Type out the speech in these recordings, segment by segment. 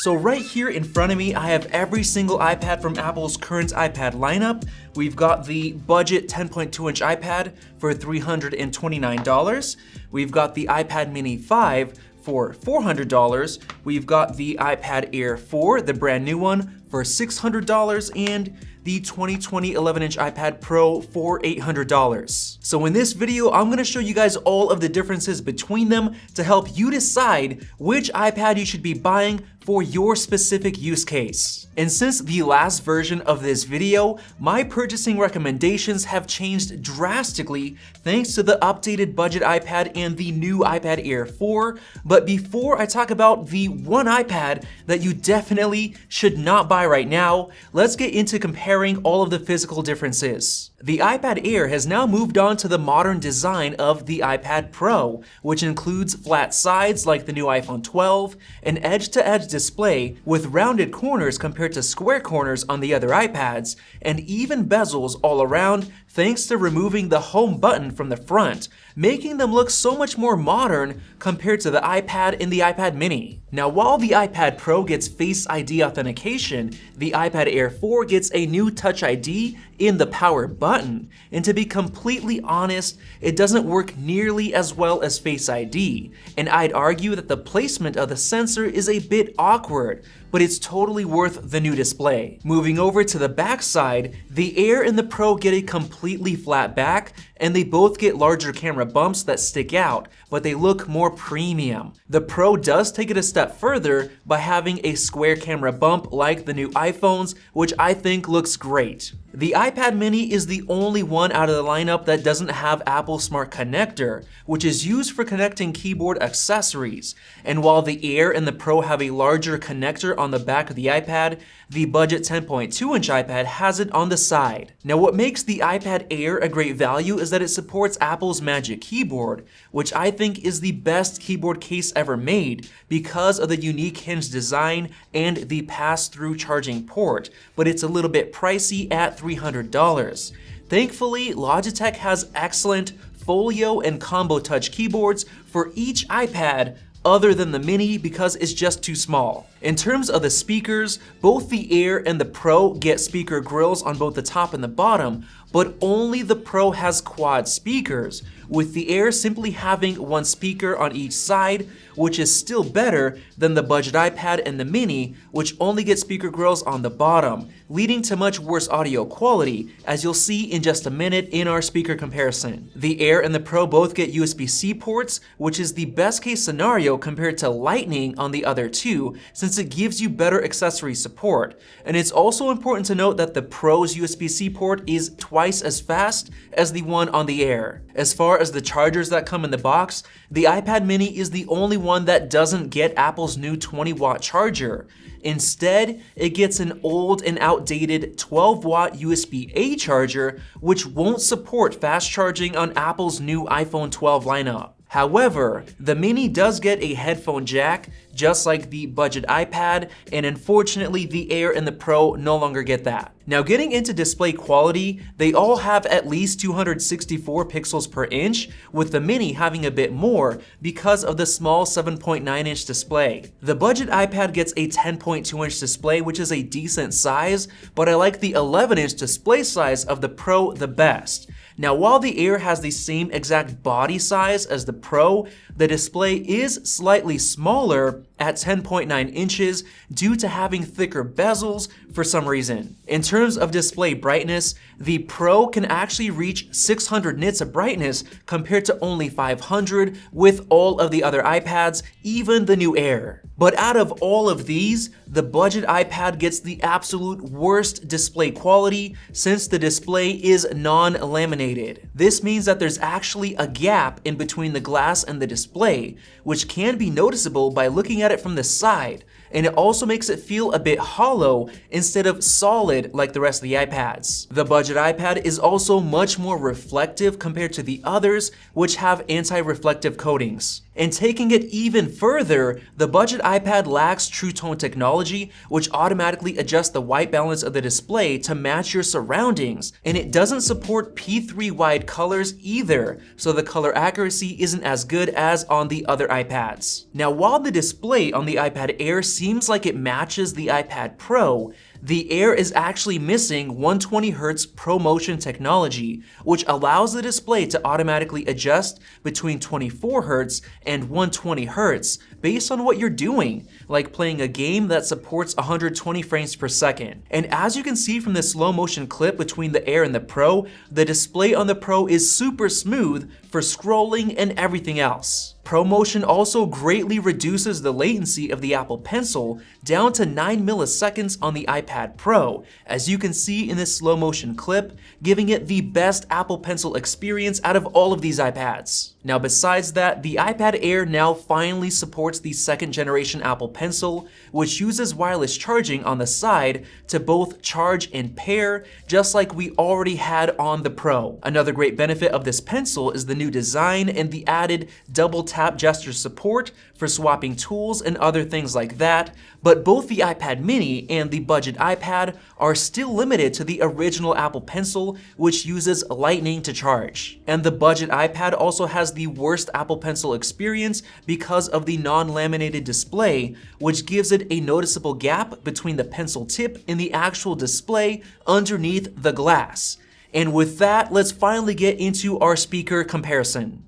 So right here in front of me, I have every single iPad from Apple's current iPad lineup. We've got the budget 10.2-inch iPad for $329. We've got the iPad Mini 5 for $400. We've got the iPad Air 4, the brand new one, for $600, and the 2020 11-inch iPad Pro for $800. So in this video, I'm gonna show you guys all of the differences between them to help you decide which iPad you should be buying for your specific use case. And since the last version of this video, my purchasing recommendations have changed drastically thanks to the updated budget iPad and the new iPad Air 4. But before I talk about the one iPad that you definitely should not buy right now, let's get into comparing all of the physical differences. The iPad Air has now moved on to the modern design of the iPad Pro, which includes flat sides like the new iPhone 12, an edge-to-edge display with rounded corners compared to square corners on the other iPads, and even bezels all around thanks to removing the home button from the front, making them look so much more modern compared to the iPad and the iPad Mini. Now, while the iPad Pro gets Face ID authentication, the iPad Air 4 gets a new Touch ID in the power button. And to be completely honest, it doesn't work nearly as well as Face ID. And I'd argue that the placement of the sensor is a bit awkward, but it's totally worth the new display. Moving over to the back side, the Air and the Pro get a completely flat back, and they both get larger camera bumps that stick out, but they look more premium. The Pro does take it a step further by having a square camera bump like the new iPhones, which I think looks great. The iPad Mini is the only one out of the lineup that doesn't have Apple Smart Connector, which is used for connecting keyboard accessories. And while the Air and the Pro have a larger connector on the back of the iPad, the budget 10.2-inch iPad has it on the side. Now, what makes the iPad Air a great value is that it supports Apple's Magic Keyboard, which I think is the best keyboard case ever made because of the unique hinge design and the pass-through charging port, but it's a little bit pricey at $300. Thankfully, Logitech has excellent folio and combo touch keyboards for each iPad other than the Mini because it's just too small. In terms of the speakers, both the Air and the Pro get speaker grills on both the top and the bottom, but only the Pro has quad speakers, with the Air simply having one speaker on each side, which is still better than the budget iPad and the Mini, which only get speaker grills on the bottom, leading to much worse audio quality, as you'll see in just a minute in our speaker comparison. The Air and the Pro both get USB-C ports, which is the best case scenario compared to Lightning on the other two, since it gives you better accessory support. And it's also important to note that the Pro's USB-C port is twice as fast as the one on the Air. As far as the chargers that come in the box, the iPad Mini is the only one that doesn't get Apple's new 20-watt charger. Instead, it gets an old and outdated 12-watt USB-A charger, which won't support fast charging on Apple's new iPhone 12 lineup. However, the Mini does get a headphone jack, just like the budget iPad, and unfortunately the Air and the Pro no longer get that. Now, getting into display quality, they all have at least 264 pixels per inch, with the Mini having a bit more because of the small 7.9-inch display. The budget iPad gets a 10.2-inch display, which is a decent size, but I like the 11-inch display size of the Pro the best. Now, while the Air has the same exact body size as the Pro, the display is slightly smaller at 10.9 inches due to having thicker bezels for some reason. In terms of display brightness, the Pro can actually reach 600 nits of brightness compared to only 500 with all of the other iPads, even the new Air. But out of all of these, the budget iPad gets the absolute worst display quality since the display is non-laminated. This means that there's actually a gap in between the glass and the display, which can be noticeable by looking at it from the side, and it also makes it feel a bit hollow instead of solid like the rest of the iPads. The budget iPad is also much more reflective compared to the others, which have anti-reflective coatings. And taking it even further, the budget iPad lacks True Tone technology, which automatically adjusts the white balance of the display to match your surroundings, and it doesn't support P3 wide colors either, so the color accuracy isn't as good as on the other iPads. Now, while the display on the iPad Air seems like it matches the iPad Pro, the Air is actually missing 120Hz ProMotion technology, which allows the display to automatically adjust between 24Hz and 120Hz based on what you're doing, like playing a game that supports 120 frames per second. And as you can see from this slow motion clip between the Air and the Pro, the display on the Pro is super smooth for scrolling and everything else. ProMotion also greatly reduces the latency of the Apple Pencil down to 9 milliseconds on the iPad Pro, as you can see in this slow motion clip, giving it the best Apple Pencil experience out of all of these iPads. Now besides that, the iPad Air now finally supports the second generation Apple Pencil, which uses wireless charging on the side to both charge and pair, just like we already had on the Pro. Another great benefit of this pencil is the new design and the added double tap gesture support for swapping tools and other things like that, but both the iPad mini and the budget iPad are still limited to the original Apple Pencil, which uses Lightning to charge. And the budget iPad also has the worst Apple Pencil experience because of the non-laminated display, which gives it a noticeable gap between the pencil tip and the actual display underneath the glass. And with that, let's finally get into our speaker comparison.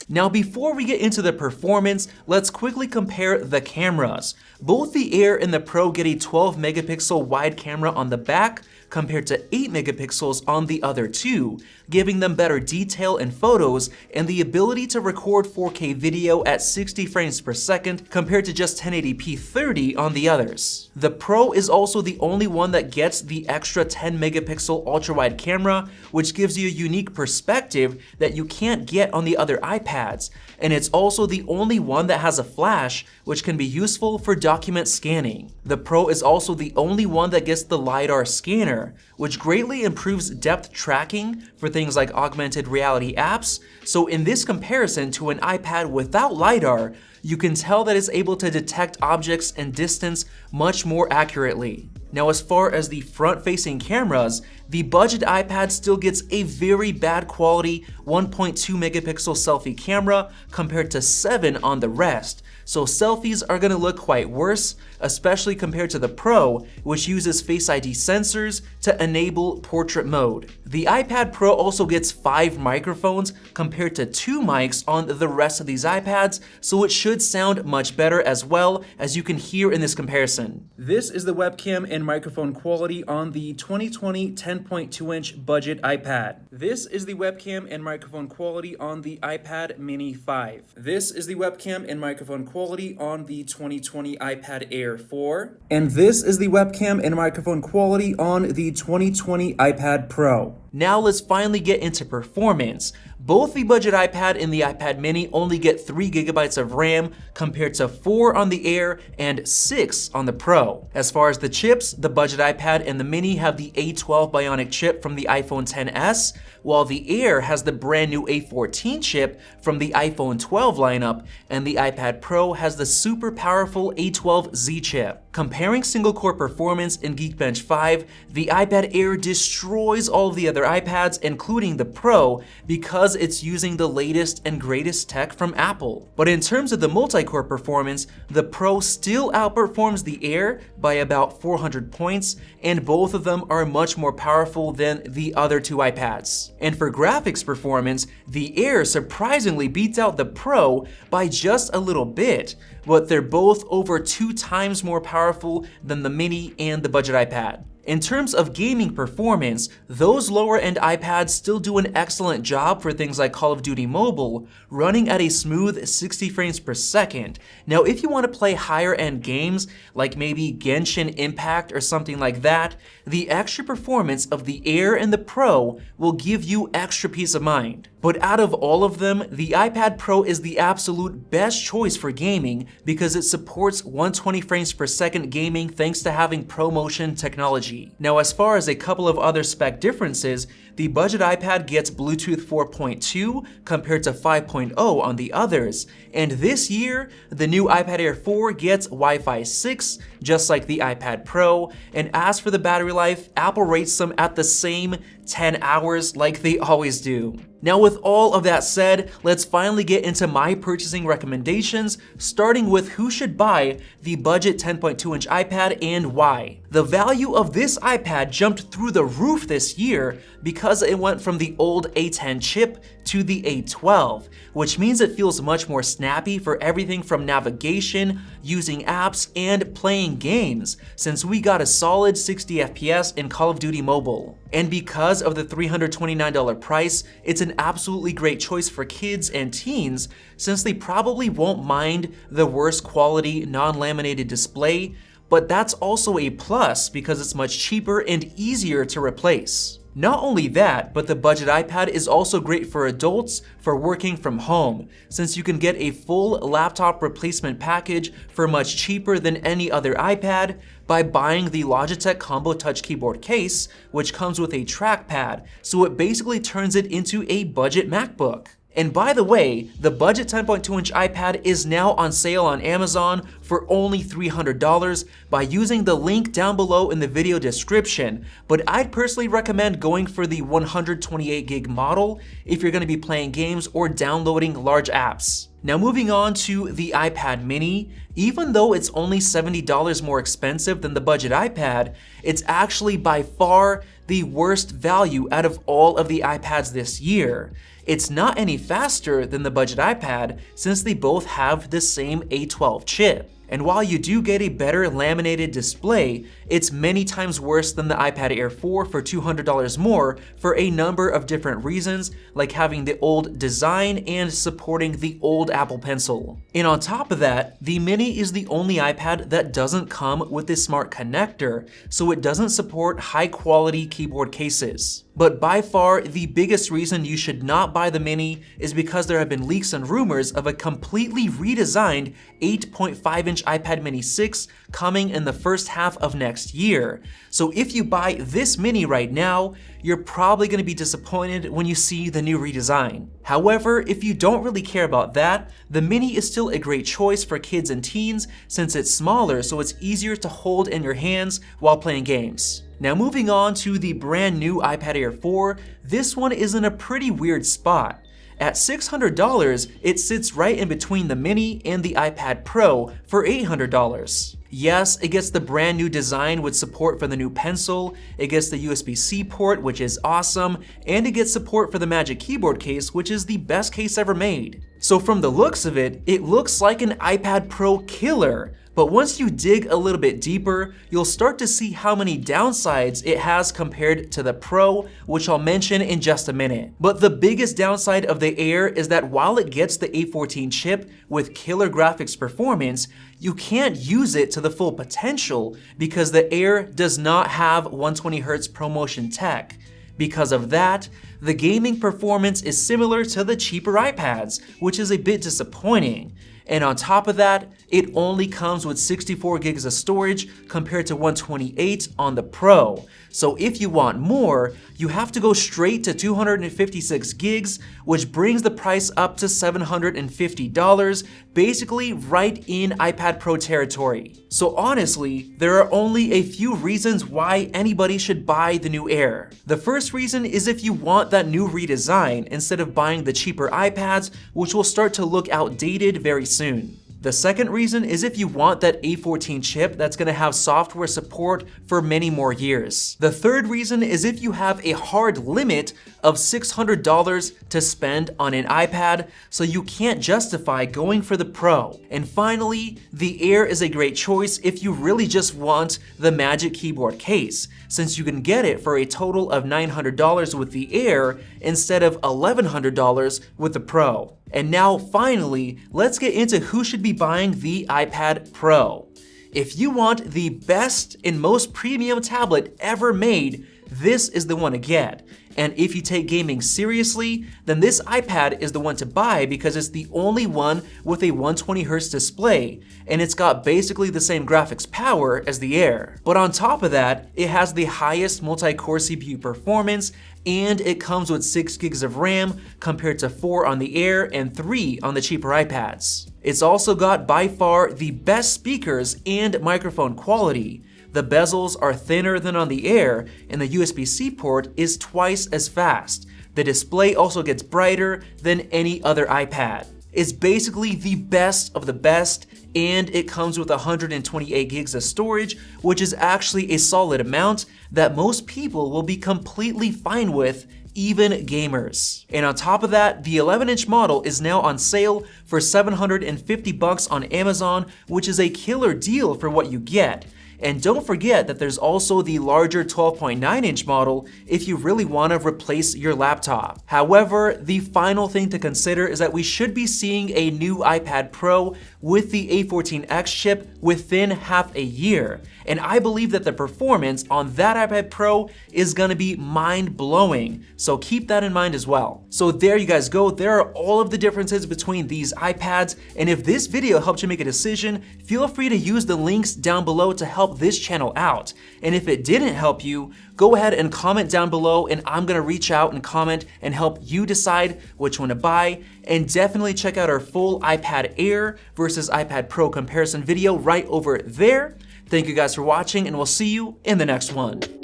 Now before we get into the performance, let's quickly compare the cameras. Both the Air and the Pro get a 12 megapixel wide camera on the back compared to 8 megapixels on the other two, giving them better detail in photos and the ability to record 4K video at 60 frames per second compared to just 1080p 30 on the others. The Pro is also the only one that gets the extra 10 megapixel ultra-wide camera, which gives you a unique perspective that you can't get on the other iPads, and it's also the only one that has a flash, which can be useful for document scanning. The Pro is also the only one that gets the LiDAR scanner, which greatly improves depth tracking for things like augmented reality apps. So in this comparison to an iPad without LiDAR, you can tell that it's able to detect objects and distance much more accurately. Now as far as the front-facing cameras, the budget iPad still gets a very bad quality 1.2 megapixel selfie camera compared to 7 on the rest. So selfies are gonna look quite worse, especially compared to the Pro, which uses Face ID sensors to enable portrait mode. The iPad Pro also gets 5 microphones compared to 2 mics on the rest of these iPads, so it should sound much better as well, as you can hear in this comparison. This is the webcam and microphone quality on the 2020 10.2-inch budget iPad. This is the webcam and microphone quality on the iPad mini 5. This is the webcam and microphone quality on the 2020 iPad Air 4. And this is the webcam and microphone quality on the 2020 iPad Pro. Now let's finally get into performance. Both the budget iPad and the iPad mini only get 3 gigabytes of RAM compared to 4 on the Air and 6 on the Pro. As far as the chips, the budget iPad and the mini have the A12 Bionic chip from the iPhone XS, while the Air has the brand new A14 chip from the iPhone 12 lineup, and the iPad Pro has the super powerful A12Z chip. Comparing single-core performance in Geekbench 5, the iPad Air destroys all of the other iPads, including the Pro, because it's using the latest and greatest tech from Apple. But in terms of the multi-core performance, the Pro still outperforms the Air by about 400 points, and both of them are much more powerful than the other two iPads. And for graphics performance, the Air surprisingly beats out the Pro by just a little bit, but they're both over 2 times more powerful than the mini and the budget iPad. In terms of gaming performance, those lower-end iPads still do an excellent job for things like Call of Duty Mobile, running at a smooth 60 frames per second. Now, if you want to play higher-end games, like maybe Genshin Impact or something like that, the extra performance of the Air and the Pro will give you extra peace of mind. But out of all of them, the iPad Pro is the absolute best choice for gaming because it supports 120 frames per second gaming thanks to having ProMotion technology. warranty. Now, as far as a couple of other spec differences, the budget iPad gets Bluetooth 4.2 compared to 5.0 on the others, and this year, the new iPad Air 4 gets Wi-Fi 6, just like the iPad Pro, and as for the battery life, Apple rates them at the same 10 hours like they always do. Now, with all of that said, let's finally get into my purchasing recommendations, starting with who should buy the budget 10.2-inch iPad and why. The value of this iPad jumped through the roof this year because it went from the old A10 chip to the A12, which means it feels much more snappy for everything from navigation, using apps, and playing games, since we got a solid 60 FPS in Call of Duty Mobile. And because of the $329 price, it's an absolutely great choice for kids and teens, since they probably won't mind the worst quality non-laminated display, but that's also a plus because it's much cheaper and easier to replace. Not only that, but the budget iPad is also great for adults for working from home, since you can get a full laptop replacement package for much cheaper than any other iPad by buying the Logitech Combo Touch Keyboard case, which comes with a trackpad, so it basically turns it into a budget MacBook. And by the way, the budget 10.2-inch iPad is now on sale on Amazon for only $300 by using the link down below in the video description, but I'd personally recommend going for the 128 gig model if you're going to be playing games or downloading large apps. Now, moving on to the iPad mini, even though it's only $70 more expensive than the budget iPad, it's actually by far the worst value out of all of the iPads this year. It's not any faster than the budget iPad since they both have the same A12 chip. And while you do get a better laminated display, it's many times worse than the iPad Air 4 for $200 more for a number of different reasons, like having the old design and supporting the old Apple Pencil. And on top of that, the Mini is the only iPad that doesn't come with a smart connector, so it doesn't support high-quality keyboard cases. But by far, the biggest reason you should not buy the Mini is because there have been leaks and rumors of a completely redesigned 8.5-inch iPad Mini 6 coming in the first half of next year. So if you buy this Mini right now, you're probably going to be disappointed when you see the new redesign. However, if you don't really care about that, the Mini is still a great choice for kids and teens since it's smaller, so it's easier to hold in your hands while playing games. Now, moving on to the brand new iPad Air 4, this one is in a pretty weird spot. At $600, it sits right in between the Mini and the iPad Pro for $800. Yes, it gets the brand new design with support for the new pencil, it gets the USB-C port, which is awesome, and it gets support for the Magic Keyboard case, which is the best case ever made. So from the looks of it, it looks like an iPad Pro killer. But once you dig a little bit deeper, you'll start to see how many downsides it has compared to the Pro, which I'll mention in just a minute. But the biggest downside of the Air is that while it gets the A14 chip with killer graphics performance, you can't use it to the full potential because the Air does not have 120Hz ProMotion tech. Because of that, the gaming performance is similar to the cheaper iPads, which is a bit disappointing. And on top of that, it only comes with 64 gigs of storage compared to 128 on the Pro. So if you want more, you have to go straight to 256 gigs, which brings the price up to $750, basically right in iPad Pro territory. So honestly, there are only a few reasons why anybody should buy the new Air. The first reason is if you want that new redesign instead of buying the cheaper iPads, which will start to look outdated very soon. The second reason is if you want that A14 chip that's going to have software support for many more years. The third reason is if you have a hard limit of $600 to spend on an iPad, so you can't justify going for the Pro. And finally, the Air is a great choice if you really just want the Magic Keyboard case, since you can get it for a total of $900 with the Air instead of $1,100 with the Pro. And now finally, let's get into who should be buying the iPad Pro. If you want the best and most premium tablet ever made, this is the one to get. And if you take gaming seriously, then this iPad is the one to buy because it's the only one with a 120Hz display, and it's got basically the same graphics power as the Air. But on top of that, it has the highest multi-core CPU performance, and it comes with 6 gigs of RAM compared to 4 on the Air and 3 on the cheaper iPads. It's also got by far the best speakers and microphone quality. The bezels are thinner than on the Air, and the USB-C port is twice as fast. The display also gets brighter than any other iPad. It's basically the best of the best, and it comes with 128 gigs of storage, which is actually a solid amount that most people will be completely fine with, even gamers. And on top of that, the 11-inch model is now on sale for $750 on Amazon, which is a killer deal for what you get. And don't forget that there's also the larger 12.9-inch model if you really want to replace your laptop. However, the final thing to consider is that we should be seeing a new iPad Pro with the A14X chip within half a year. And I believe that the performance on that iPad Pro is gonna be mind-blowing, so keep that in mind as well. So there you guys go, there are all of the differences between these iPads, and if this video helped you make a decision, feel free to use the links down below to help this channel out. And if it didn't help you, go ahead and comment down below, and I'm gonna reach out and comment and help you decide which one to buy. And definitely check out our full iPad Air versus iPad Pro comparison video right over there. Thank you guys for watching, and we'll see you in the next one.